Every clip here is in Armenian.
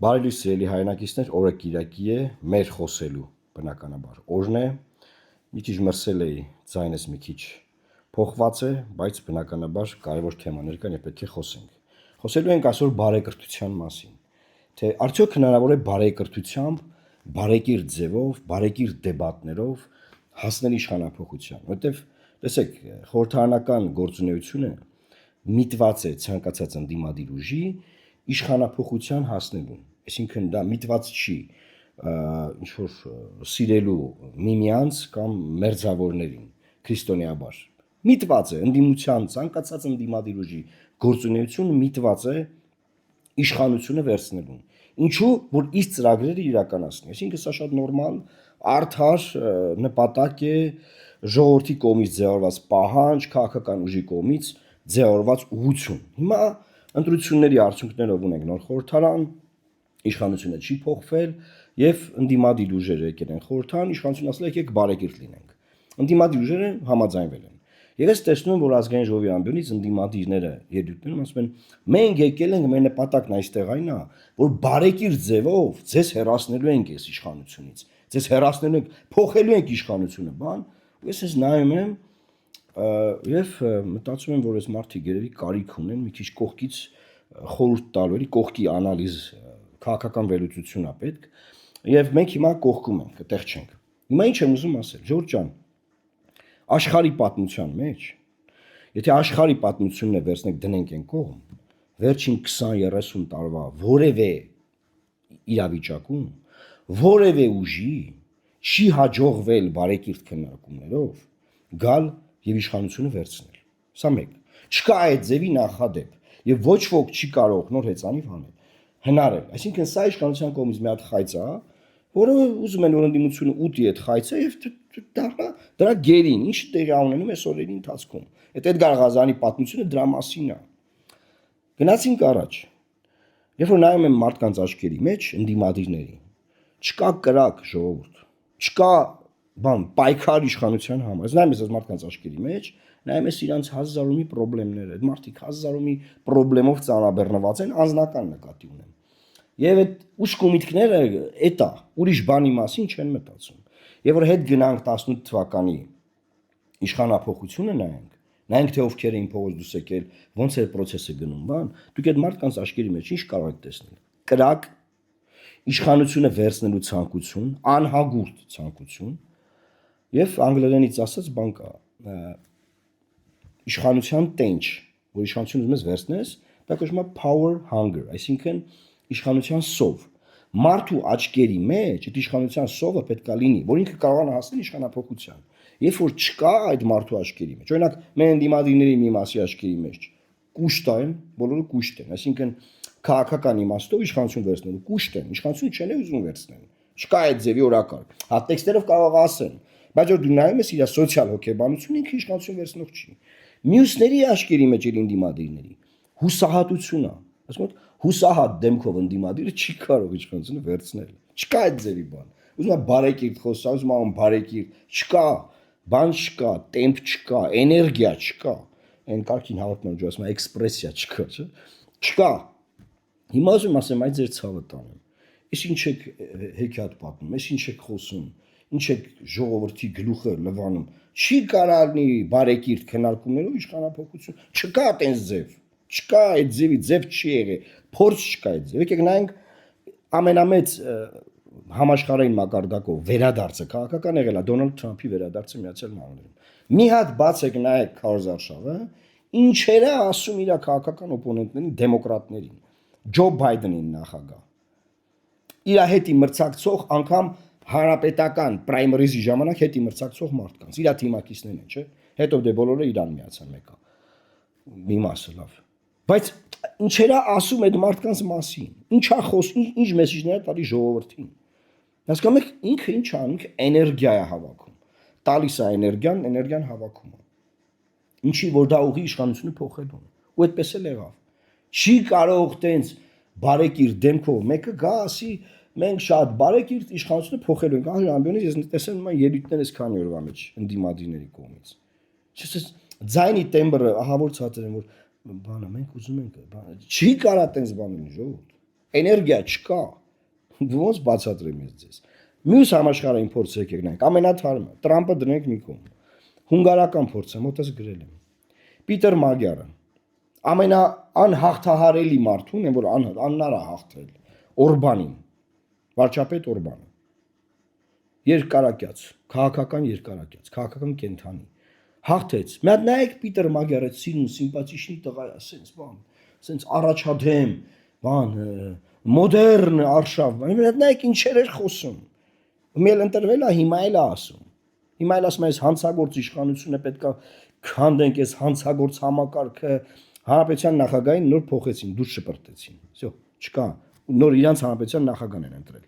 Բարի լույս սիրելի հայրենակիցներ, օրը Կիրակի է, մեր խոսելու բնականաբար օրն է։ Մի քիչ մրսել էի, ձայնս մի քիչ փոխված է, բայց բնականաբար կարևոր թեմաներ կան եւ պետք է խոսենք։ Խոսելու ենք այսօր բարեկրթության մասին։ Թե արդյոք հնարավոր է բարեկրթությամբ, բարեկիրթ ձևով, բարեկիրթ դեբատներով հասնել իշխանափոխության, որտեվ տեսեք, խորհրդարանական գործունեությունը միտված է ցանկացած ընդդիմադիր ուժի իշխանափոխության հասնելուն։ Այսինքն դա միտված չի ինչ որ սիրելու միմյանց կամ մերձավորներին քրիստոնեաբար։ Միտված է ընդդիմության ցանկացած ընդդիմադիր ուժի գործունեությունը միտված է իշխանությունը վերցնելուն։ Ինչու որ իր ծրագրերը իրականացնի։ Այսինքն սա շատ նորմալ, արդար նպատակ է ժողովրդի կողմից ձևավորված պահանջ, քաղաքական ուժի կողմից ձևավորված ուղղություն։ Հիմա ընտրությունների արդյունքներով ունենք նոր խորհրդարան, իշխանությունը չի փոխվել եւ ընդդիմադիր ուժերը եկել են խորհրդարան, իշխանությունը ասել է եկեք բարեկիրթ լինենք։ Ընդդիմադիր ուժերը համաձայնվել են։ Եվ ես տեսնում եմ, որ ազգային ժողովի ամբիոնից ընդդիմադիրները ելույթներում ասում են, մենք եկել ենք, մեր նպատակն այստեղ այն է, որ բարեկիրթ ձևով ձեզ հեռացնելու ենք այս իշխանությունից։ Ձեզ հեռացնելու ենք, փոխելու ենք իշխանությունը, բան։ Ու ես նայում եմ եւ մտածում եմ, որ այս մարդիկ երևի կարիք ունեն մի քիչ կողքից խորհուրդ տալու, էլի կողքի անալիզ, քաղաքական վերլուծություն է պետք, եւ մենք հիմա կողքում ենք, այդտեղ չենք։ Հիմա ինչ եմ ուզում ասել, Ժորժ ջան, աշխարհի պատմության մեջ, եթե աշխարհի պատմությունն է վերցնենք դնենք այն կողմ, վերջին 20-30 տարվա որևէ իրավիճակում, որևէ ուժի չի հաջողվել բարեկիրթ քննարկումներով գալ եւ իշխանությունը վերցնել։ Սա մեկ։ Չկա այդ ձևի նախադեպ եւ ոչ ոք չի կարող նոր հեծանիվ անել, հնարել։ Այսինքն սա իշխանության կողմից մի հատ խայծ է, որը ուզում են որ ընդդիմությունը ուտի այդ խայծը եւ դրա գերին ինչ տեղի ունենում է օրերի ընթացքում։ Այդ Էդգար Ղազարյանի պատմությունը դրա մասին է։ Գնացինք առաջ։ Երբ որ նայում եմ մարդկանց աչքերի մեջ ընդդիմադիրների, չկա կրակ ժողովուրդ, չկա բան պայքար իշխանության համար։ Նայում ես այս մարդկանց աչքերի մեջ, նայում ես իրանց հազարումի խնդիրները, այդ մարդիկ հազարումի խնդրելով ծանրաբեռնված են, անձնական նկատի ունեմ։ Եվ այդ ուշք ու միտքները էտա, ուրիշ բանի մասին չեն մտածում։ Եվ որ հետ գնանք 18 թվականի իշխանափոխությունը նայենք թե ովքեր էին փողոց դուրս եկել, ոնց է process-ը գնում, բան, դուք այդ մարդկանց աչքերի մեջ ինչ կարող եք տեսնել։ Կրակ, իշխանությունը վերցնելու ցանկություն, անհագուրդ ցանկություն, եւ անգլերենից ասած բան կա, իշխանության տենչ, որ իշխանությունը ուզում ես վերցնես, դա կոչվում է power hunger, այսինքն իշխանության սով։ Մարդու աչքերի մեջ այդ իշխանության սովը պետք է լինի, որ ինքը կարողանա հասնել իշխանափոխության։ Երբ որ չկա այդ մարդու աչքերի մեջ, օրինակ մեր ընդդիմադիրների մի մասի աչքերի մեջ կուշտ են, բոլորը կուշտ են, այսինքն քաղաքական իմաստով իշխանություն վերցնելու կուշտ են, իշխանություն չեն ուզում վերցնել։ Չկա այդ ձևի օրակարգ։ Հա տեքստերով կարող ասեն, բայց որ դու նայում ես իր սոցիալ հոգեբանությունը ինքը իշխանություն վերցնող չի։ Մյուսների աչքերի մեջ էլ ընդդիմադիրների հուսահատություն է, ասում են հուսահատ դեմքով ընդդիմադիրը չի կարող իշխանությունը վերցնել։ Չկա այդ ձևի բան։ Ուզում եմ բարեկիրթ խոսալ, ուզում եմ բարեկիրթ, չկա, բան չկա, տեմպ չկա, էներգիա չկա։ Այն կարգին հավատում եմ, ասում եմ էքսպրեսիա չկա, չէ՞։ Չկա։ Հիմա ուզում ասեմ, այդ ձեր ցավը տանեմ։ Իսկ ինչ եք հեքիաթ պատմում, այս ինչ եք խոսում, ինչ եք ժողովրդի գլուխը լվանում։ Չի կարալնի բարեկիրթ քննարկումներով իշխանափոխություն։ Չկա այդպես ձև։ Չկա այդ ձևի ձև չի եղել։ Փորձ չկա այդ ձև։ Եկեք նայենք ամենամեծ համաշխարհային մակարդակով վերադարձը քաղաքական եղել է Դոնալդ Թրամփի վերադարձը Միացյալ Նահանգներում։ Մի հատ բացեք նայեք քարոզարշավը, ինչեր է ասում իր քաղաքական օպոնենտներին, դեմոկրատներին։ Ջո Բայդենին նախագահ։ Իր հետի մրցակցող անգամ հանրապետական պրայմերիզի ժամանակ հետի մրցակցող մարդկանց, իր թիմակիցներն են, չէ՞։ Հետո դե բոլորը իրան միացան մեկը։ Մի մասը լավ։ Բայց ինչեր է ասում այդ մարդկանց մասին։ Ինչա խոսում, ինչ մեսեջներ է տալի ժողովրդին։ Հասկանում եք, ինքը ինչ անում, ինքը էներգիա է հավաքում։ Տալիս է էներգիան հավաքում է։ Ինչի որ դա ուղի իշխանությունը փոխելուն։ Ու այդպես էլ եղավ։ Չի կարող տենց բարեկիրթ դեմքով մեկը գա ասի մենք շատ բարեկիրթ իշխանությունը փոխելու ենք։ Ահա ամբիոնից ես տեսել եմ ելույթներ էս քանի օրվա մեջ ընդդիմադիրների կողմից։ Չես ձայնի տեմբրը ահա որ ցածր են որ բանը մենք ուզում ենք, չի կարա տենց բան լինի ժողովուրդ։ էներգիա չկա։ Ոնց բացատրեմ ես ձեզ։ Մյուս համաշխարհային փորձը եկեք նայենք, ամենաթարմը, Տրամպը դնենք մի կողմ։ Հունգարական փորձը մոտս գրել եմ։ Պիտեր Մագյարը ամենաանհաղթահարելի մարդուն է, որ աննար է հաղթել, Օրբանին, վարչապետ Օրբանը, երկարակյաց, քաղաքական կենթանի, հաղթեց, մի հատ նայեք Պիտեր Մագյարը սիրուն, սիմպաթիշնի տղա է, սենց առաջադեմ, մոդեռն արշավ, մի հատ նայեք ինչեր էր խոսում, մեել ընտրվել է, հիմա էլ է ասում, այս հանցագործ իշխանությունը պետք է քանդենք, այս հանցագործ համակարգը հանրապետության նախագահին նոր փոխեցին, դուրս շպրտեցին, չկա, նոր իրանց հանրապետության նախագահն են ընտրել,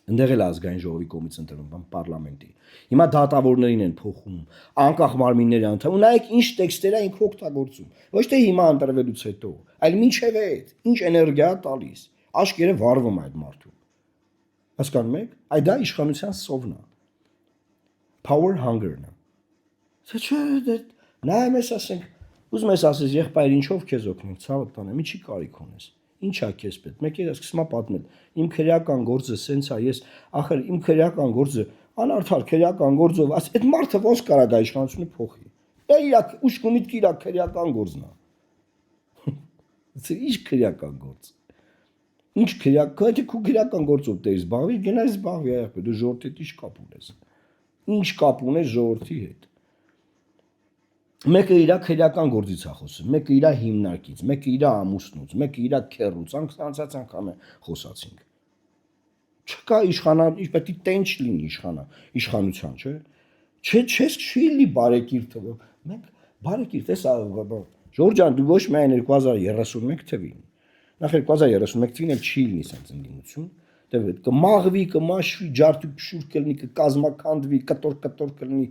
ընդեղ էլ ազգային ժողովի կողմից ընտրվում, պարլամենտի, հիմա դատավորներին են փոխում, անկախ մարմինների անդամ, ու նայեք ինչ տեքստեր է ինքը օգտագործում, ոչ թե հիմա ընտրվելուց հետո, այլ մինչև այդ, ինչ էներգիա տալիս, աշկերը վարվում այդ մարդու, հասկանում եք, այդ դա իշխանության սովն է, power hunger-ն է, չէ, նայեմ ես ասենք, ուզում ես ասես եղբայր ինչով քեզ օգնենք, ցավը տանեմ, ինչի կարիք ունես, ինչա քեզ պետք, մեկ էլ սկսում է պատմել, իմ քրեական գործը սենց է, ես ախր իմ քրեական գործը անարդար քրեական գործով, այդ մարդը ոնց կարա գա իշխանությունը փոխի, իր ուշքունիդ իր քրեական գործն է, ինչ քրեական գործ, ինչ քրեական գործով դե զբաղվի, գնա զբաղվի, դու ժողովրդի հետ ինչ կապ ունես ժողովրդի հետ, մեկը իր քրեական գործից է խոսում, մեկը իր հիմնարկից, մեկը իր ամուսնուց, մեկը իր քեռուց, անցած անգամ խոսացինք։ Չկա պետք է տենչ լինի իշխանության, չէ։ Չես չի լինի բարեկիրթը, մենք բարեկիրթ, Ժորժ ջան, դու ոչ միայն 2031 թվին, նախ 2031 թվին էլ չի լինի սենց ընդդիմություն, կմաղվի, կմաշվի, ջարդի փշուր կլինի, կկազմականդվի, կտոր կլինի,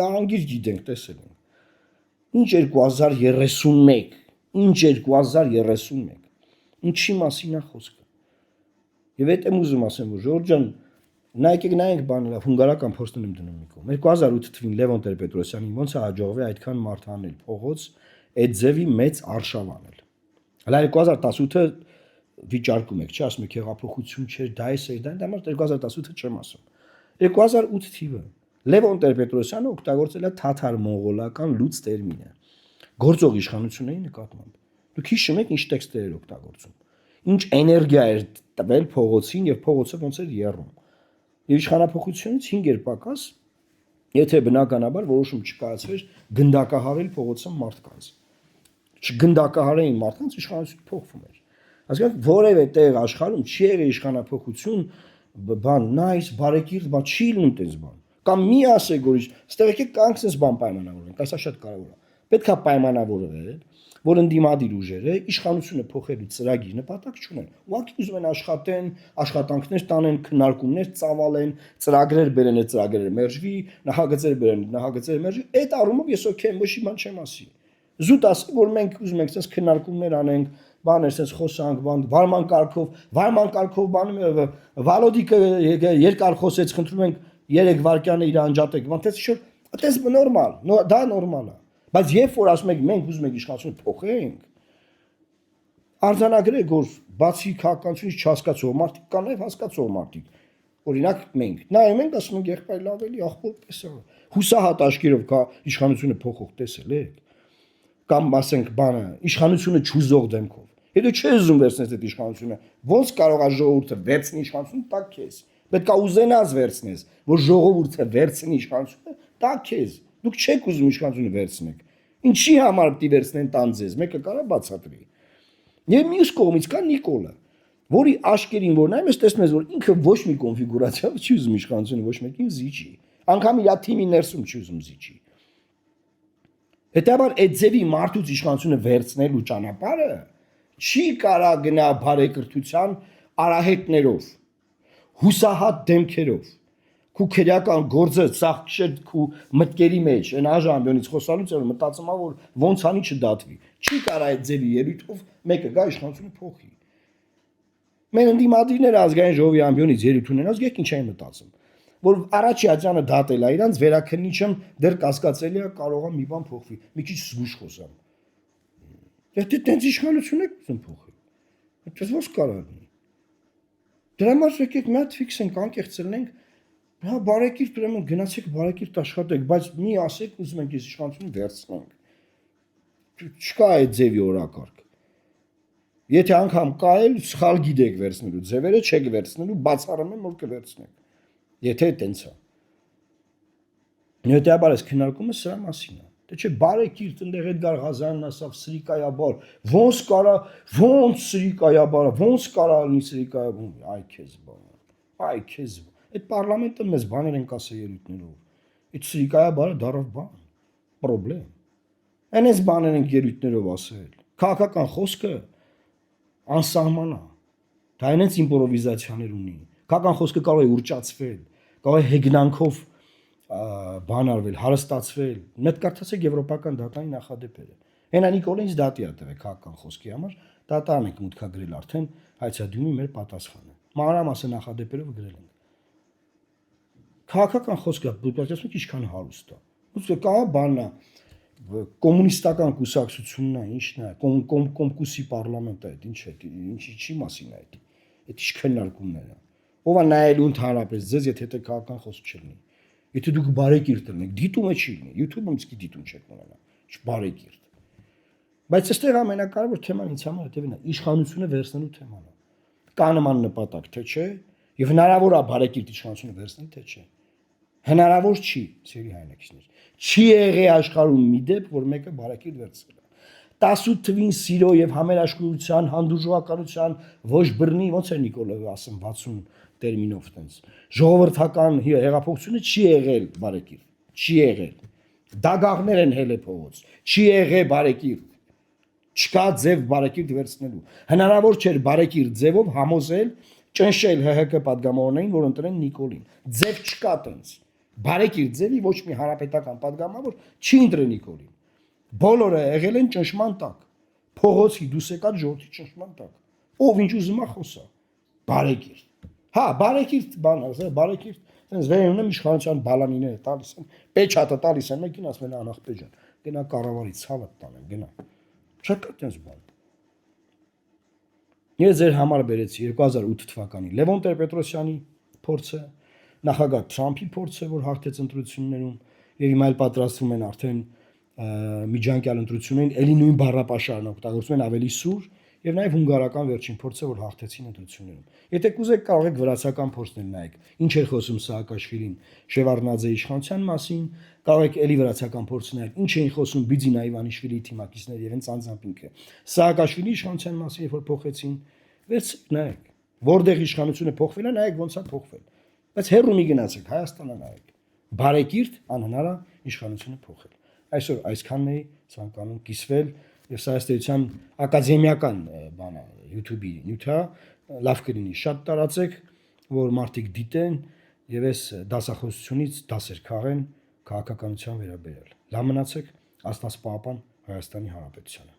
անգիր գիտենք, տեսել ենք։ Ինչ 2031, ինչի մասին է խոսքը։ Եվ այդ եմ ուզում ասեմ, որ Ժորժ ջան, նայենք բանը, հունգարական փոստն եմ դնում մի կողմ։ 2008 թվին Լևոն Տեր-Պետրոսյանին ոնց է հաջողվել այդքան մարդ անել փողոց, այդ ձևի մեծ արշավ անել։ Հələ 2018-ը վիճարկում եք, չէ, ասում եք հեղափոխություն չէր, դա է, դա 2018-ը չեմ ասում։ 2008 թիվը Լևոն Տեր-Պետրոսյանը օգտագործել է թաթար-մոնղոլական լուծ տերմինը գործող իշխանությունների նկատմամբ։ Դուք հիշում եք ինչ տեքստեր էր օգտագործում, ինչ էներգիա էր տվել փողոցին եւ փողոցը ոնց էր եռում։ Եվ իշխանապողությունից 5 էր պակաս, եթե բնականաբար որոշում չկայացվեր գնդակահարել փողոցը մարդկանց։ Չգնդակահարեին մարդկանց, իշխանությունը փոխվում էր։ Հասկանաք, որևէ տեղ աշխարհում չի եղել իշխանապողություն, նայս, բարեկիրթ, չի լինում տես բան։ Կամ մի ասեք, որ ստեղ եկեք կանքսես բան պայմանավորենք, այսա շատ կարևոր է։ Պետք է պայմանավորվել, որ ընդդիմադիր ուժերը իշխանությունը փոխելու ծրագիր նպատակ չունեն։ Ուղղակի ուզում են աշխատեն, աշխատանքներ տանեն, քննարկումներ ծավալեն, ծրագրեր բերեն, այդ ծրագրերը մերժվի, նախագծեր բերեն, նախագծերը մերժվի։ Այդ առումով ես օքեյ եմ, ոչ մի բան չեմ ասի։ Զուտ ասի, որ մենք ուզում ենք այսպես քննարկումներ անենք, բաներ այսպես խոսանք, վարման կարգով բանում Վալոդիկը երկար խոսեց, խնդրում ենք 3 վայրկյան իր անջատեք, ոնց չէ, այդպես նորմալ, դա նորմալ է։ Բայց երբ որ ասում եք մենք ուզում ենք իշխանությունը փոխենք, արձանագրեք, որ բացի քաղաքականությունից չհասկացող մարդիկ կան նաև հասկացող մարդիկ։ Օրինակ մենք նայում ենք, ասում ենք եղբայր լավ էլի աղբոր պես է։ Հուսահատ աչքերով իշխանությունը փոխող տեսել եք։ Կամ ասենք բանը, իշխանությունը չուզող դեմքով։ Հետո չէ ուզում վերցնես այդ իշխանությունը, ոնց կարող է ժողովուրդը վերցնի իշխանությունը, տա քեզ։ Պետք է ուզենաս վերցնես, որ ժողովուրդը վերցնի իշխանությունը, տա քեզ։ Դուք չեք ուզում իշխանությունը վերցնեք։ Ինչի համար պիտի վերցնեն տան ձեզ, մեկը կարա բացատրի։ Եվ մյուս կողմից կա Նիկոլը, որի աշկերին որ նայում ես տեսնում ես, որ ինքը ոչ մի կոնֆիգուրացիայով չի ուզում իշխանությունը ոչ մեկին զիջի։ Անկամ իր թիմի ներսում չի ուզում զիջի։ Հետաբար այդ ձևի մարդուց իշխանությունը վերցնելու ճանապարհը չի կարա գնա բարեկրթության արահետներով, հուսահատ դեմքերով, քու քրեական գործը ծաղկշել քու մտքերի մեջ, այն աժամբյոնից խոսալուց էր մտածումա, որ ոնց անի չդատվի։ Չի կարա այդ ձևի ելույթով մեկը գա իշխանությունը փոխի։ Մենք ընդդիմադիրները ազգային ժողովի ամբիոնից ելույթ ունենած եք ինչ են մտածում, որ առաջիացյանը դատել է իրանց վերաքննիչը դեռ կասկածելի է կարող է մի բան փոխվի, մի քիչ զգուշ խոսամ։ Եթե տենց իշխանություն եք ուզում փոխել։ Այդպես ո՞ս կարող լինի։ Դրա համար եկեք մի հատ ֆիքսենք, անկեղծ լինենք, հա բարեկիրթ ուրեմն գնացեք բարեկիրթ աշխատեք, բայց մի ասեք ուզում ենք ես իշխանությունը վերցնենք։ Չկա այդ ձևի օրակարգ։ Եթե անգամ կա էլ սխալ գիտեք վերցնելու ձևերը, չեք վերցնելու, բացառում եմ որ կվերցնեք։ Եթե այտենց է։ Հետեւաբար այս քննարկումը սրա մասին է։ Դե չէ բարեկիրթ ընդեղ Էդգար Ղազարյանն ասավ սրիկայաբար, ոնց սրիկայաբար, ոնց կարա լինի սրիկայաբար, այ քեզ բան։ Այ քեզ։ Այդ պարլամենտը մեզ բաներ են ասել ելույթներով։ Այդ սրիկայաբարը դարավ բան, պրոբլեմ։ Այնպես բաներ են ելույթներով ասել։ Քաղաքական խոսքը անսահման է։ Դա այնպես իմպրովիզացիաներ ունի։ Քաղաքական խոսքը կարող է ուրճացվել, կարող է հեգնանքով բան արվել, հարստացվել։ Մեկ կարծացեք եվրոպական դատայի նախադեպերը։ Հենա Նիկոլինից դատի է տվել քաղաքական խոսքի համար, դատան ենք մուտքագրել արդեն հայցադյումի մեր պատասխանը։ Մանրամասն նախադեպերով գրել ենք։ Քաղաքական խոսքը դուք ինչքան հարուստ է։ Ոնց կա բանն է կոմունիստական կուսակցությունն է, ինչն է, կոմկուսի պարլամենտը է, ինչ է, ինչի մասին է այդ։ Այդ ինչ քննարկումներ է։ Ով է նայելու ընդհանրապես ձեզ, եթե դա քաղաքական խոսք չլինի։ Եթե դուք բարեկիրթ եք, դիտումը չի լինի, YouTube-ում իսկ դիտում չեք ունենա, չբարեկիրթ։ Բայց այստեղ ամենակարևոր թեման ինձ համար հետևն է, իշխանությունը վերցնելու թեման է։ Կա նման նպատակ, թե չէ, եւ հնարավոր է բարեկիրթ իշխանությունը վերցնել, թե չէ։ Հնարավոր չի, ծերի հայրենակիցներ։ Չի եղել աշխարհում մի դեպք, որ մեկը բարեկիրթ վերցրել է։ 18 թվին սիրո եւ համերաշխության, հանդուրժողականության ոչ բռնի, ոնց է Նիկոլովը ասում 60 տերմինով տենց։ Ժողովրդական հեղափոխությունը չի եղել բարեկիրթ, չի եղել։ Դագաղներ են հելե փողոց, չի եղել բարեկիրթ։ Չկա ձև բարեկիրթ վերցնելու։ Հնարավոր չէր բարեկիրթ ձևով համոզել, ճնշել ՀՀԿ падգամավորներին, որ ընտրեն Նիկոլին։ Ձև չկա տենց։ Բարեկիրթ ձևի ոչ մի հանրապետական падգամավոր չի ընտրել Նիկոլին։ Բոլորը եղել են ճնշման տակ։ Փողոցի դուս եկած ժողովրդի ճնշման տակ։ Ով ինչ ուզում է խոսա։ Բարեկիրթ։ Հա, բարեկիրթ բան ասա, բարեկիրթ, այնպես վերնում եմ իշխանության բալանիները տալիս են, պեչատը տալիս են, մեկին ասում են անախպեջան, գնա կառավարի ցավը տանեմ, գնա։ Չկա այդպես բան։ Ես ձեր համար բերեցի 2008 թվականի Լևոն Տեր-Պետրոսյանի փորձը, նախագահ Թրամփի փորձը, որ հաղթեց ընտրություններում, եւ հիմա էլ պատրաստվում են արդեն միջանկյալ ընտրություններին, ելի նույն բառապաշարն օգտագործում են ավելի սուր, եւ նաեւ հունգարական վերջին փորձը, որ հաղթեցին ընտրություններում։ Եթե կուզեք կարող եք վրացական փորձներ նայեք, ինչ էր խոսում Սաակաշվիլին Շևարդնաձեի իշխանության մասին, կարող եք ելի վրացական փորձ նայեք, ինչ էին խոսում Բիձինա Իվանիշվիլիի թիմակիցները եւ հենց անձամբ ինքը։ Սաակաշվիլի իշխանության մասին, երբ որ փոխեցին, վերցրեք նայեք, որտեղ իշխանությունը փոխվել է, նայեք ոնց է փոխվել։ Բայց հերո մի գնացեք, Հայաստանը նայեք։ Բարեկիրթ անհնար է իշխանությունը փոխել։ Այսօր այսքանն է ցանկանում կիսվել եւ սա ըստեյության ակադեմիական բան է YouTube-ի նյութա, լավ կլինի շատ տարածեք, որ մարդիկ դիտեն եւ այս դասախոսությունից դասեր քաղեն քաղաքականության վերաբերյալ։ Լավ մնացեք, Աստված պահապան Հայաստանի Հանրապետությանը։